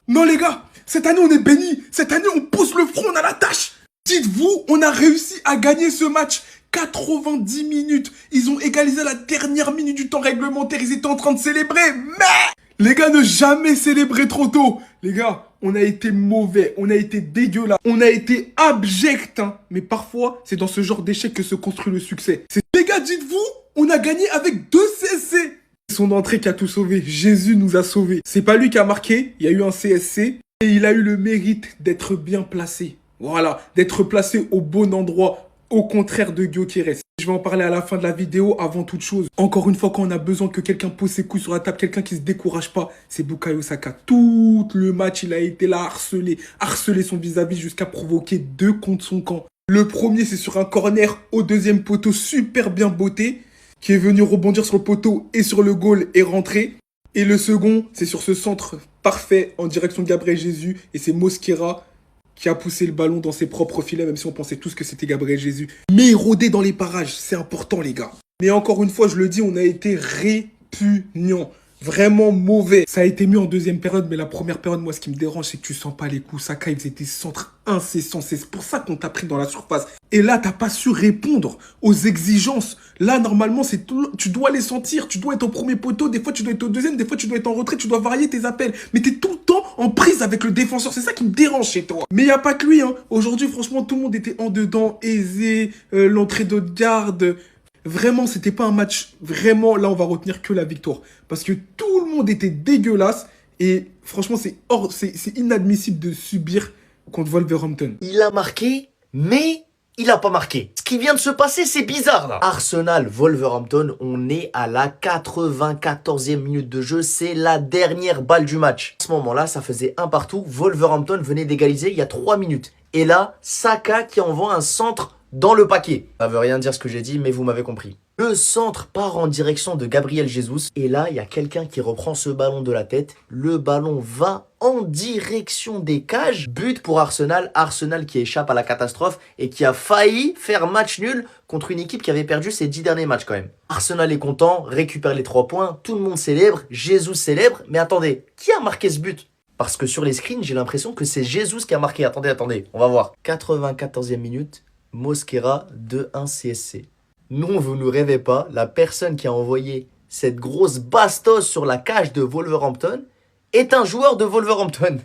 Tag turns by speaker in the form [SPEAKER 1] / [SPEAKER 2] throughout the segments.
[SPEAKER 1] Non les gars, cette année on est bénis. Cette année on pousse le front, on a la tâche. Dites-vous, on a réussi à gagner ce match. 90 minutes. Ils ont égalisé à la dernière minute du temps réglementaire. Ils étaient en train de célébrer. Mais les gars, ne jamais célébrer trop tôt. Les gars, on a été mauvais. On a été dégueulasse. On a été abject. Hein. Mais parfois, c'est dans ce genre d'échec que se construit le succès. Les gars, dites-vous, on a gagné avec 2 CSC. Son entrée qui a tout sauvé. Jésus nous a sauvés. C'est pas lui qui a marqué. Il y a eu un CSC. Et il a eu le mérite d'être bien placé. Voilà, d'être placé au bon endroit. Au contraire de Gyökeres. Je vais en parler à la fin de la vidéo. Avant toute chose, encore une fois, quand on a besoin que quelqu'un pose ses couilles sur la table, quelqu'un qui se décourage pas, c'est Bukayo Saka. Tout le match, il a été là harceler son vis-à-vis jusqu'à provoquer 2 contre son camp. Le premier, c'est sur un corner au deuxième poteau, super bien botté, qui est venu rebondir sur le poteau et sur le goal et rentrer. Et le second, c'est sur ce centre parfait en direction de Gabriel Jesus, et c'est Mosquera qui a poussé le ballon dans ses propres filets, même si on pensait tous que c'était Gabriel Jesus. Mais rôder dans les parages, c'est important les gars. Mais encore une fois, je le dis, on a été répugnant. Vraiment mauvais. Ça a été mieux en deuxième période, mais la première période, moi, ce qui me dérange, c'est que tu sens pas les coups. Saka, il faisait des centres incessants. C'est pour ça qu'on t'a pris dans la surface. Et là, t'as pas su répondre aux exigences. Là, normalement, tu dois les sentir. Tu dois être au premier poteau. Des fois, tu dois être au deuxième. Des fois, tu dois être en retrait. Tu dois varier tes appels. Mais t'es tout le temps en prise avec le défenseur. C'est ça qui me dérange chez toi. Mais y a pas que lui, hein. Aujourd'hui, franchement, tout le monde était en dedans. Aisé, l'entrée de garde. Vraiment, c'était pas un match. Vraiment, là, on va retenir que la victoire. Parce que tout le monde était dégueulasse. Et franchement, c'est inadmissible de subir contre Wolverhampton.
[SPEAKER 2] Il a marqué, mais il a pas marqué. Ce qui vient de se passer, c'est bizarre là. Arsenal, Wolverhampton, on est à la 94e minute de jeu. C'est la dernière balle du match. À ce moment-là, ça faisait 1 partout. Wolverhampton venait d'égaliser il y a 3 minutes. Et là, Saka qui envoie un centre dans le paquet. Ça veut rien dire ce que j'ai dit, mais vous m'avez compris. Le centre part en direction de Gabriel Jesus. Et là, il y a quelqu'un qui reprend ce ballon de la tête. Le ballon va en direction des cages. But pour Arsenal. Arsenal qui échappe à la catastrophe et qui a failli faire match nul contre une équipe qui avait perdu ses 10 derniers matchs quand même. Arsenal est content, récupère les 3 points. Tout le monde célèbre. Jesus célèbre. Mais attendez, qui a marqué ce but ? Parce que sur les screens, j'ai l'impression que c'est Jesus qui a marqué. Attendez, on va voir. 94e minute. Mosquera 2-1 CSC. Non, vous ne rêvez pas, la personne qui a envoyé cette grosse bastos sur la cage de Wolverhampton est un joueur de Wolverhampton.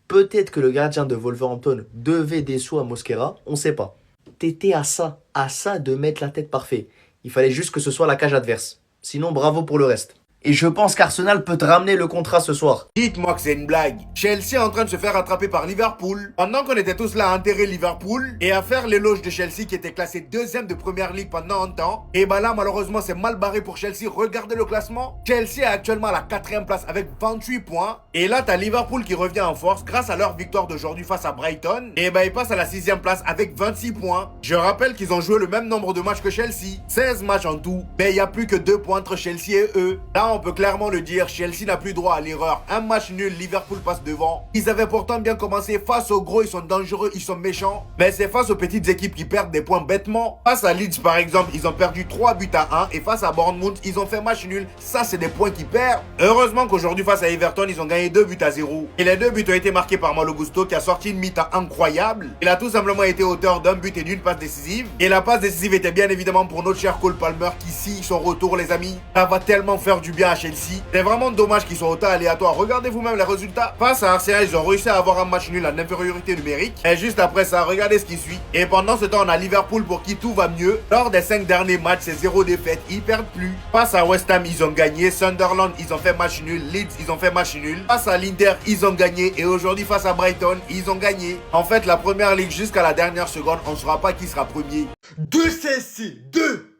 [SPEAKER 2] Peut-être que le gardien de Wolverhampton devait des sous à Mosquera, on sait pas. T'étais à ça de mettre la tête parfait. Il fallait juste que ce soit la cage adverse. Sinon, bravo pour le reste. Et je pense qu'Arsenal peut te ramener le contrat ce soir.
[SPEAKER 3] Dites-moi que c'est une blague. Chelsea est en train de se faire rattraper par Liverpool. Pendant qu'on était tous là à enterrer Liverpool et à faire l'éloge de Chelsea qui était classé 2e de première ligue pendant un temps. Et bah là, malheureusement, c'est mal barré pour Chelsea. Regardez le classement. Chelsea est actuellement à la 4e place avec 28 points. Et là, t'as Liverpool qui revient en force grâce à leur victoire d'aujourd'hui face à Brighton. Et bah, ils passent à la 6e place avec 26 points. Je rappelle qu'ils ont joué le même nombre de matchs que Chelsea. 16 matchs en tout. Mais il n'y a plus que 2 points entre Chelsea et eux. Là, on peut clairement le dire, Chelsea n'a plus droit à l'erreur. Un match nul, Liverpool passe devant. Ils avaient pourtant bien commencé. Face aux gros, ils sont dangereux, ils sont méchants. Mais c'est face aux petites équipes qui perdent des points bêtement. Face à Leeds par exemple, ils ont perdu 3 buts à 1. Et face à Bournemouth, ils ont fait match nul. Ça, c'est des points qu'ils perdent. Heureusement qu'aujourd'hui, face à Everton, ils ont gagné 2 buts à 0. Et les 2 buts ont été marqués par Malo Gusto qui a sorti une mi-temps incroyable. Il a tout simplement été auteur d'un but et d'une passe décisive. Et la passe décisive était bien évidemment pour notre cher Cole Palmer qui signe son retour, les amis. Ça va tellement faire du bien à Chelsea. C'est vraiment dommage qu'ils soient autant aléatoires. Regardez vous-même les résultats. Face à Arsenal, ils ont réussi à avoir un match nul en infériorité numérique. Et juste après ça, regardez ce qui suit. Et pendant ce temps, on a Liverpool pour qui tout va mieux. Lors des 5 derniers matchs, c'est 0 défaite. Ils perdent plus. Face à West Ham, ils ont gagné. Sunderland, ils ont fait match nul. Leeds, ils ont fait match nul. Face à l'Inter, ils ont gagné. Et aujourd'hui, face à Brighton, ils ont gagné. En fait, la première ligue jusqu'à la dernière seconde, on ne saura pas qui sera premier.
[SPEAKER 1] 2 CSC, 2.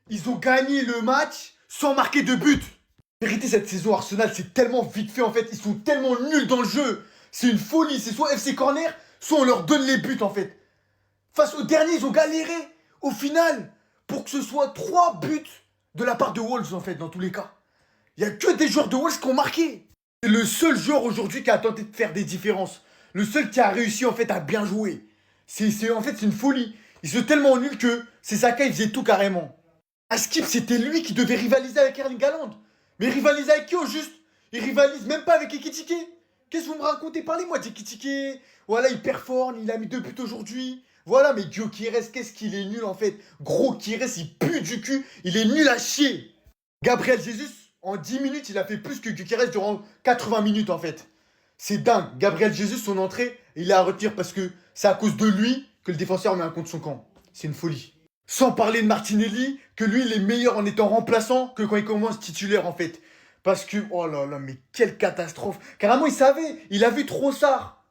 [SPEAKER 1] Ils ont gagné le match sans marquer de but. En vérité, cette saison, Arsenal, c'est tellement vite fait en fait. Ils sont tellement nuls dans le jeu. C'est une folie. C'est soit FC Corner, soit on leur donne les buts en fait. Face aux derniers, ils ont galéré. Au final, pour que ce soit 3 buts de la part de Wolves en fait, dans tous les cas. Il n'y a que des joueurs de Wolves qui ont marqué. C'est le seul joueur aujourd'hui qui a tenté de faire des différences. Le seul qui a réussi en fait à bien jouer. En fait, c'est une folie. Ils sont tellement nuls que c'est Saka, il faisait tout carrément. À Skip, c'était lui qui devait rivaliser avec Erling Haaland. Mais il rivalise avec qui au juste? Il rivalise même pas avec Ekitike.
[SPEAKER 4] Qu'est-ce que vous me racontez? Parlez-moi d'Ekitike. Voilà, il performe, il a mis 2 buts aujourd'hui. Voilà, mais Gyökeres, qu'est-ce qu'il est nul en fait. Gros Gyökeres, il pue du cul, il est nul à chier. Gabriel Jesus, en 10 minutes, il a fait plus que Gyökeres durant 80 minutes en fait. C'est dingue. Gabriel Jesus, son entrée, il est à retenir parce que c'est à cause de lui que le défenseur met un contre son camp. C'est une folie. Sans parler de Martinelli, que lui, il est meilleur en étant remplaçant que quand il commence titulaire en fait. Parce que, oh là là, mais quelle catastrophe. Carrément, il savait, il a vu Trossard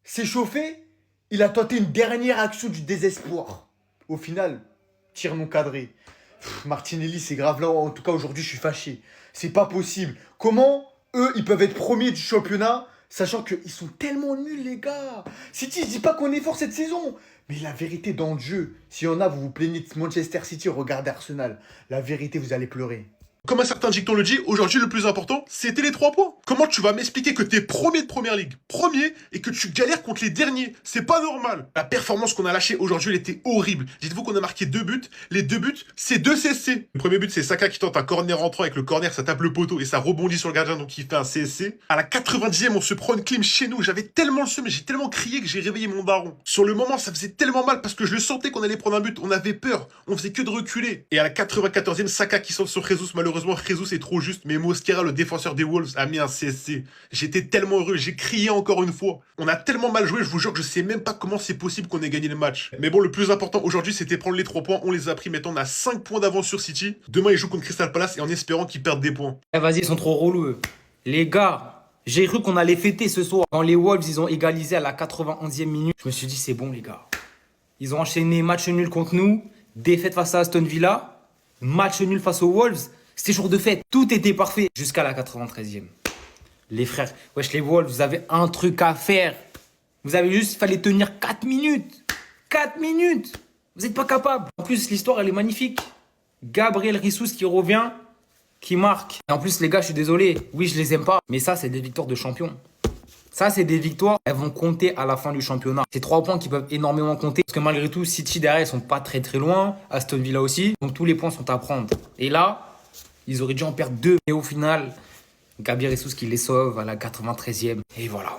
[SPEAKER 4] s'échauffer, il a tenté une dernière action du désespoir. Au final, tir non cadré. Martinelli, c'est grave là, en tout cas aujourd'hui, je suis fâché. C'est pas possible. Comment eux, ils peuvent être premiers du championnat, sachant qu'ils sont tellement nuls, les gars. City, je dis pas qu'on est fort cette saison, mais la vérité dans le jeu, s'il y en a, vous vous plaignez de Manchester City, regardez Arsenal. La vérité, vous allez pleurer.
[SPEAKER 1] Comme un certain dicton le dit, aujourd'hui le plus important, c'était les 3 points. Comment tu vas m'expliquer que t'es premier de Première Ligue, premier, et que tu galères contre les derniers? C'est pas normal. La performance qu'on a lâchée aujourd'hui, elle était horrible. Dites-vous qu'on a marqué 2 buts. Les 2 buts, c'est 2 CSC. Le premier but, c'est Saka qui tente un corner rentrant. Avec le corner, ça tape le poteau et ça rebondit sur le gardien, donc il fait un CSC. À la 90e, on se prend une clim chez nous. J'avais tellement le seum, j'ai tellement crié que j'ai réveillé mon daron. Sur le moment, ça faisait tellement mal parce que je le sentais qu'on allait prendre un but. On avait peur. On faisait que de reculer. Et à la 94e, Saka qui saute sur Jesus. Malheureusement, Jesus est trop juste, mais Mosquera, le défenseur des Wolves, a mis un CSC. J'étais tellement heureux, j'ai crié encore une fois. On a tellement mal joué, je vous jure que je sais même pas comment c'est possible qu'on ait gagné le match. Mais bon, le plus important aujourd'hui, c'était prendre les 3 points. On les a pris, maintenant on a 5 points d'avance sur City. Demain, ils jouent contre Crystal Palace et en espérant qu'ils perdent des points.
[SPEAKER 5] Eh vas-y, ils sont trop relous, eux. Les gars, j'ai cru qu'on allait fêter ce soir. Quand les Wolves, ils ont égalisé à la 91e minute, je me suis dit, c'est bon, les gars. Ils ont enchaîné match nul contre nous, défaite face à Aston Villa, match nul face aux Wolves. C'était jour de fête. Tout était parfait jusqu'à la 93e. Les frères, wesh les Wolves, vous avez un truc à faire. Vous avez juste, il fallait tenir 4 minutes. 4 minutes. Vous n'êtes pas capable. En plus, l'histoire, elle est magnifique. Gabriel Jesus qui revient, qui marque. Et en plus, les gars, je suis désolé. Oui, je les aime pas. Mais ça, c'est des victoires de champion. Ça, c'est des victoires. Elles vont compter à la fin du championnat. C'est 3 points qui peuvent énormément compter. Parce que malgré tout, City derrière, ils sont pas très très loin. Aston Villa aussi. Donc tous les points sont à prendre. Et là, ils auraient dû en perdre 2. Et au final, Gabriel Jesus qui les sauve à la 93e. Et voilà.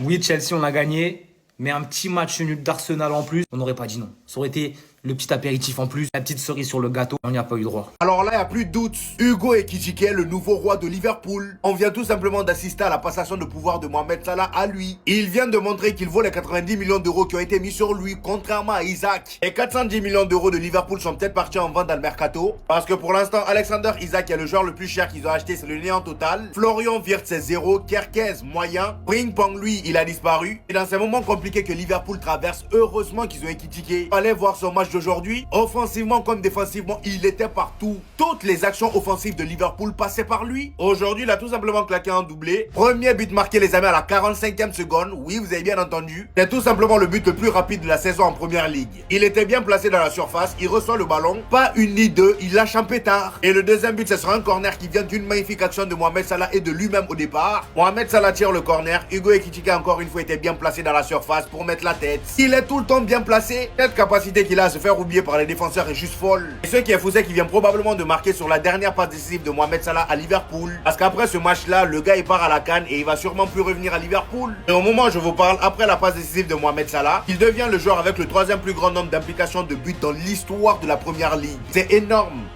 [SPEAKER 5] Oui, Chelsea, on a gagné. Mais un petit match nul d'Arsenal en plus, on n'aurait pas dit non. Ça aurait été le petit apéritif en plus, la petite cerise sur le gâteau. On n'y a pas eu droit.
[SPEAKER 3] Alors là, il n'y a plus de doute. Hugo Ekitike, le nouveau roi de Liverpool. On vient tout simplement d'assister à la passation de pouvoir de Mohamed Salah à lui. Il vient de montrer qu'il vaut les 90 millions d'euros qui ont été mis sur lui, contrairement à Isaac. Et 410 millions d'euros de Liverpool sont peut-être partis en vente dans le mercato. Parce que pour l'instant, Alexander Isaac est le joueur le plus cher qu'ils ont acheté, c'est le néant total. Florian Wirtz, c'est 0. Kerkez, moyen. Pring-Pong, lui, il a disparu. Et dans ces moments compliqués que Liverpool traverse, heureusement qu'ils ont Ekitike. Fallait voir son match d'aujourd'hui. Offensivement comme défensivement, il était partout. Toutes les actions offensives de Liverpool passaient par lui. Aujourd'hui, il a tout simplement claqué un doublé. Premier but marqué, les amis, à la 45e seconde. Oui, vous avez bien entendu. C'est tout simplement le but le plus rapide de la saison en première ligue. Il était bien placé dans la surface. Il reçoit le ballon. Pas une ni deux. Il lâche un pétard. Et le deuxième but, ce sera un corner qui vient d'une magnifique action de Mohamed Salah et de lui-même au départ. Mohamed Salah tire le corner. Hugo Ekitike, encore une fois, était bien placé dans la surface pour mettre la tête. Il est tout le temps bien placé. Cette capacité qu'il a à se faire oublier par les défenseurs est juste folle. Et ce qui est fou, c'est qu'il vient probablement de marquer sur la dernière passe décisive de Mohamed Salah à Liverpool. Parce qu'après ce match-là, le gars il part à la CAN et il va sûrement plus revenir à Liverpool. Et au moment où je vous parle, après la passe décisive de Mohamed Salah, il devient le joueur avec le 3e plus grand nombre d'implications de buts dans l'histoire de la Première Ligue. C'est énorme.